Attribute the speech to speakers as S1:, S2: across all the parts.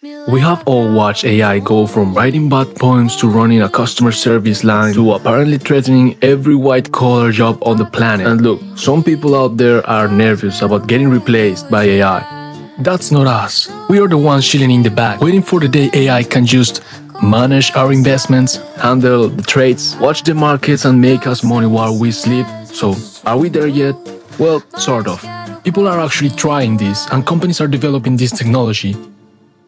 S1: We have all watched AI go from writing bad poems to running a customer service line to apparently threatening every white-collar job on the planet. And look, some people out there are nervous about getting replaced by AI. That's not us. We are the ones chilling in the back, waiting for the day AI can just manage our investments, handle the trades, watch the markets and make us money while we sleep. So, are we there yet? Well, sort of. People are actually trying this and companies are developing this technology.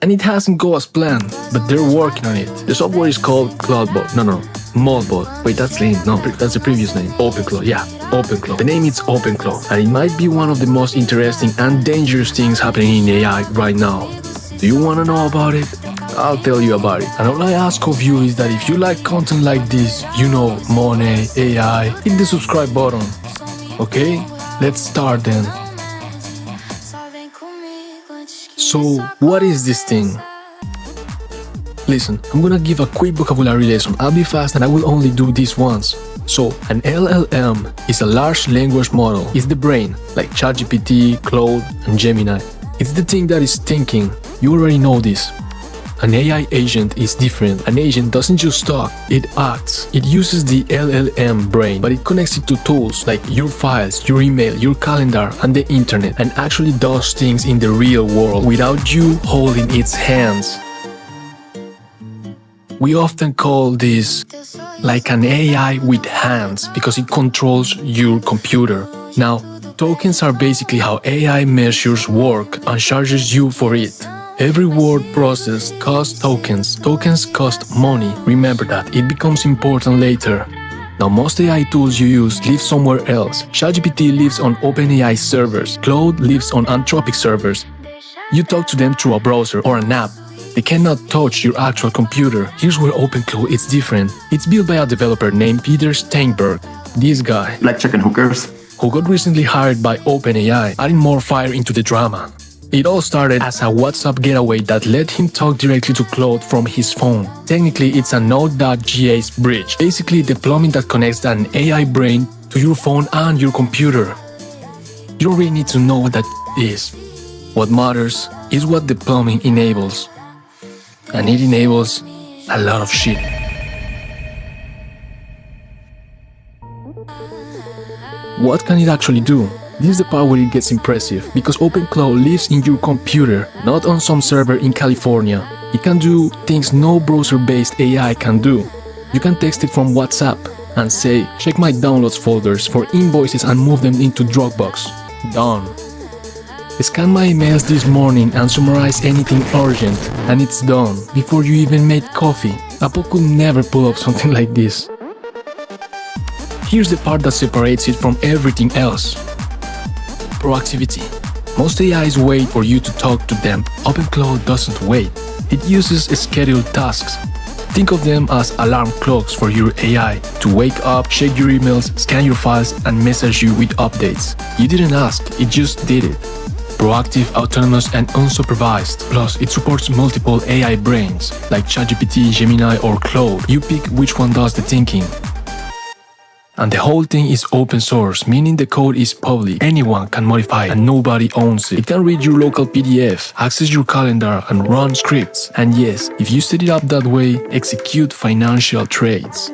S1: And it hasn't gone as planned, but they're working on it. The software is called Cloudbot. No, Moldbot. Wait, that's the name. No, that's the previous name. OpenClaw. Yeah, OpenClaw. The name is OpenClaw, and it might be one of the most interesting and dangerous things happening in AI right now. Do you want to know about it? I'll tell you about it. And all I ask of you is that if you like content like this, money, AI, hit the subscribe button. Okay? Let's start then. So, what is this thing? Listen, I'm gonna give a quick vocabulary lesson. I'll be fast and I will only do this once. So, an LLM is a large language model. It's the brain, like ChatGPT, Claude, and Gemini. It's the thing that is thinking. You already know this. An AI agent is different. An agent doesn't just talk, it acts. It uses the LLM brain, but it connects it to tools like your files, your email, your calendar, and the internet, and actually does things in the real world without you holding its hands. We often call this like an AI with hands because it controls your computer. Now, tokens are basically how AI measures work and charges you for it. Every word processed costs tokens. Tokens cost money. Remember that. It becomes important later. Now, most AI tools you use live somewhere else. ChatGPT lives on OpenAI servers. Claude lives on Anthropic servers. You talk to them through a browser or an app. They cannot touch your actual computer. Here's where OpenClaw is different. It's built by a developer named Peter Steinberg. This guy,
S2: like chicken hookers,
S1: who got recently hired by OpenAI, adding more fire into the drama. It all started as a WhatsApp getaway that let him talk directly to Claude from his phone. Technically, it's a Node.js bridge, basically the plumbing that connects an AI brain to your phone and your computer. You don't really need to know what that is. What matters is what the plumbing enables. And it enables a lot of shit. What can it actually do? This is the part where it gets impressive, because OpenClaw lives in your computer, not on some server in California. It can do things no browser-based AI can do. You can text it from WhatsApp and say, check my downloads folders for invoices and move them into Dropbox. Done. Scan my emails this morning and summarize anything urgent, and it's done, before you even made coffee. Apple could never pull up something like this. Here's the part that separates it from everything else. Proactivity. Most AIs wait for you to talk to them. OpenClaw doesn't wait. It uses scheduled tasks. Think of them as alarm clocks for your AI to wake up, check your emails, scan your files, and message you with updates. You didn't ask, it just did it. Proactive, autonomous, and unsupervised. Plus, it supports multiple AI brains, like ChatGPT, Gemini, or Claude. You pick which one does the thinking. And the whole thing is open source, meaning the code is public. Anyone can modify it and nobody owns it. It can read your local PDF, access your calendar, and run scripts. And yes, if you set it up that way, execute financial trades.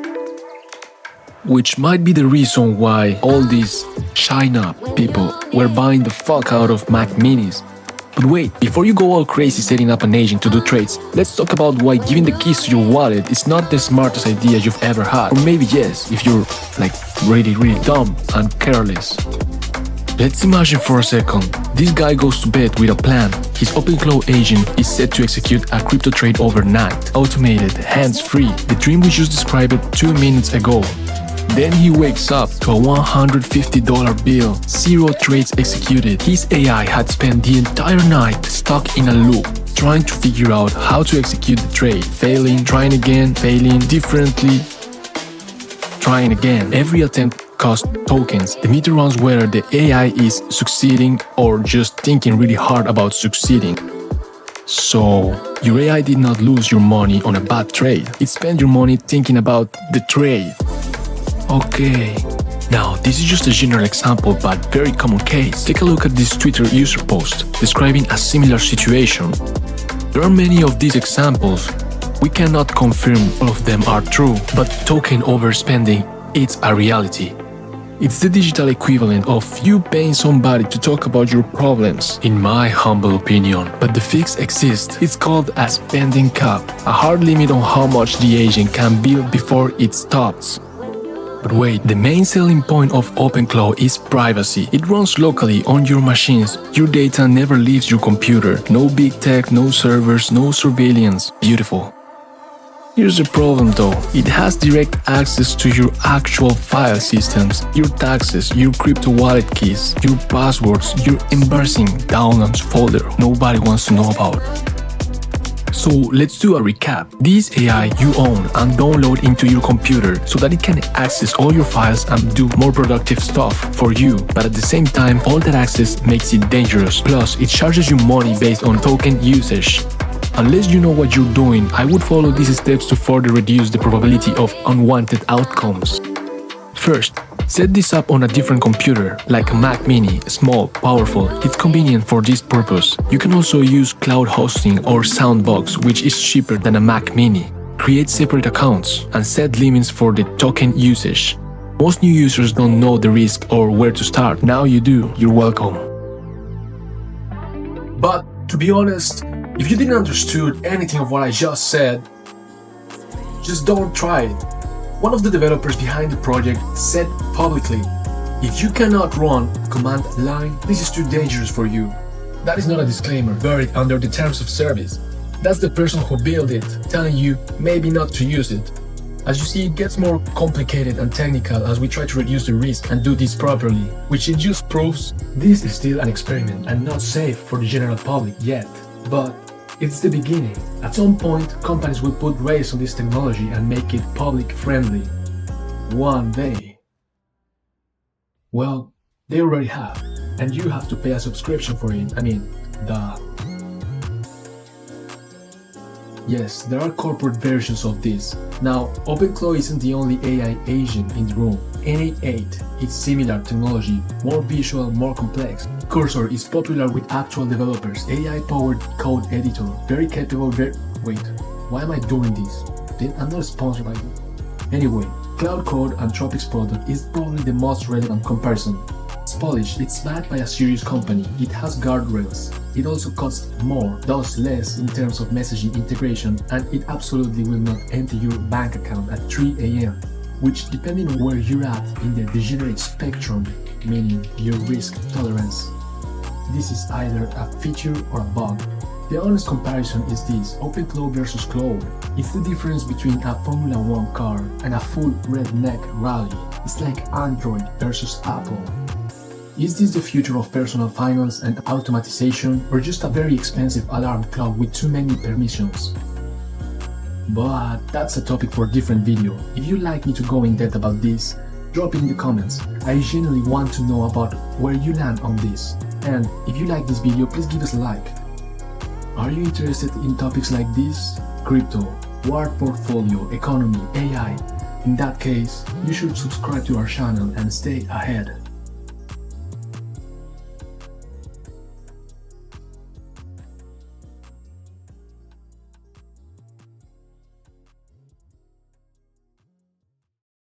S1: Which might be the reason why all these China people were buying the fuck out of Mac Minis. But wait, before you go all crazy setting up an agent to do trades, let's talk about why giving the keys to your wallet is not the smartest idea you've ever had. Or maybe yes, if you're like really dumb and careless. Let's imagine for a second, this guy goes to bed with a plan. His OpenClaw agent is set to execute a crypto trade overnight. Automated, hands-free, the dream we just described 2 minutes ago. Then he wakes up to a $150 bill, 0 trades executed. His AI had spent the entire night stuck in a loop, trying to figure out how to execute the trade, failing, trying again, failing, differently, trying again. Every attempt costs tokens. The meter runs whether the AI is succeeding or just thinking really hard about succeeding. So, your AI did not lose your money on a bad trade. It spent your money thinking about the trade. Okay, now this is just a general example but very common case. Take a look at this Twitter user post describing a similar situation. There are many of these examples. We cannot confirm all of them are true, but token overspending, it's a reality. It's the digital equivalent of you paying somebody to talk about your problems, in my humble opinion. But the fix exists. It's called a spending cap, a hard limit on how much the agent can build before it stops. But wait, the main selling point of OpenClaw is privacy. It runs locally on your machines. Your data never leaves your computer. No big tech, no servers, no surveillance. Beautiful. Here's the problem though, it has direct access to your actual file systems, your taxes, your crypto wallet keys, your passwords, your embarrassing downloads folder nobody wants to know about. So let's do a recap. This AI you own and download into your computer so that it can access all your files and do more productive stuff for you. But at the same time, all that access makes it dangerous. Plus, it charges you money based on token usage. Unless you know what you're doing, I would follow these steps to further reduce the probability of unwanted outcomes. First, set this up on a different computer, like a Mac Mini, small, powerful. It's convenient for this purpose. You can also use cloud hosting or Soundbox, which is cheaper than a Mac Mini. Create separate accounts and set limits for the token usage. Most new users don't know the risk or where to start. Now you do. You're welcome. But to be honest, if you didn't understand anything of what I just said, just don't try it. One of the developers behind the project said publicly, if you cannot run command line, this is too dangerous for you. That is not a disclaimer buried under the terms of service. That's the person who built it telling you maybe not to use it. As you see, it gets more complicated and technical as we try to reduce the risk and do this properly, which it just proves this is still an experiment and not safe for the general public yet. But it's the beginning. At some point, companies will put rails on this technology and make it public friendly. One day. Well, they already have, and you have to pay a subscription for it. Yes, there are corporate versions of this. Now, OpenClaw isn't the only AI agent in the room. NA8, it's similar technology, more visual, more complex. Cursor is popular with actual developers, AI-powered code editor, very capable, Wait, why am I doing this? I'm not sponsored by you. Anyway, Cloud Code Anthropic's product is probably the most relevant comparison. It's polished, it's backed by a serious company, it has guardrails. It also costs more, does less in terms of messaging integration, and it absolutely will not enter your bank account at 3 AM, which, depending on where you're at in the degenerate spectrum, meaning your risk tolerance, this is either a feature or a bug. The honest comparison is this: OpenClaw versus Claude. It's the difference between a Formula 1 car and a full redneck rally. It's like Android versus Apple. Is this the future of personal finance and automatization, or just a very expensive alarm clock with too many permissions? But that's a topic for a different video. If you'd like me to go in depth about this, drop it in the comments. I genuinely want to know about where you land on this. And if you like this video, please give us a like. Are you interested in topics like this? Crypto, war portfolio, economy, AI? In that case, you should subscribe to our channel and stay ahead.